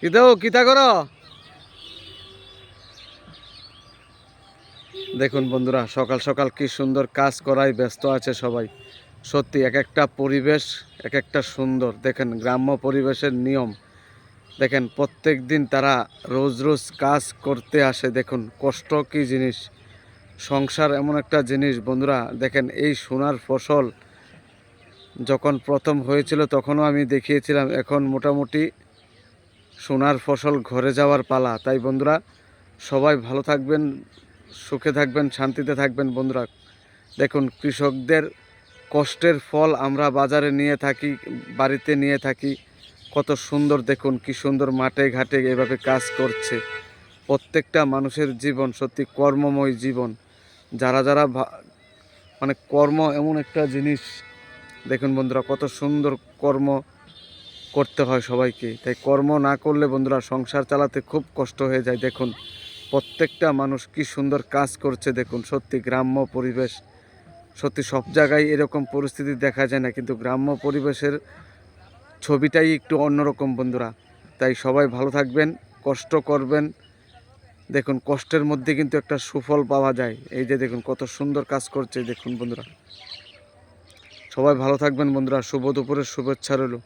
কিতাও কিতা করো? দেখুন বন্ধুরা, সকাল সকাল কি সুন্দর কাজ করায় ব্যস্ত আছে সবাই। সত্যি এক একটা পরিবেশ এক একটা সুন্দর। দেখেন গ্রাম্য পরিবেশের নিয়ম, দেখেন প্রত্যেক দিন তারা রোজ রোজ কাজ করতে আসে। দেখুন কষ্ট কি জিনিস, সংসার এমন একটা জিনিস বন্ধুরা। দেখেন এই সোনার ফসল যখন প্রথম হয়েছিল তখনও আমি দেখিয়েছিলাম, এখন মোটামুটি সোনার ফসল ঘরে যাওয়ার পালা। তাই বন্ধুরা সবাই ভালো থাকবেন, সুখে থাকবেন, শান্তিতে থাকবেন বন্ধুরা। দেখুন কৃষকদের কষ্টের ফল আমরা বাজারে নিয়ে থাকি, বাড়িতে নিয়ে থাকি। কত সুন্দর দেখুন, কি সুন্দর মাঠে ঘাটে এভাবে কাজ করছে। প্রত্যেকটা মানুষের জীবন সত্যি কর্মময় জীবন। যারা যারা মানে কর্ম এমন একটা জিনিস, দেখুন বন্ধুরা কত সুন্দর কর্ম করতে হয় সবাইকে। তাই কর্ম না করলে বন্ধুরা সংসার চালাতে খুব কষ্ট হয়ে যায়। দেখুন প্রত্যেকটা মানুষ কি সুন্দর কাজ করছে। দেখুন সত্যি গ্রাম্য পরিবেশ, সত্যি সব জায়গায় এরকম পরিস্থিতি দেখা যায় না, কিন্তু গ্রাম্য পরিবেশের ছবিটাই একটু অন্যরকম বন্ধুরা। তাই সবাই ভালো থাকবেন, কষ্ট করবেন। দেখুন কষ্টের মধ্যে কিন্তু একটা সুফল পাওয়া যায়। এই যে দেখুন কত সুন্দর কাজ করছে দেখুন বন্ধুরা। সবাই ভালো থাকবেন বন্ধুরা, শুভ দুপুরের শুভেচ্ছা রইল।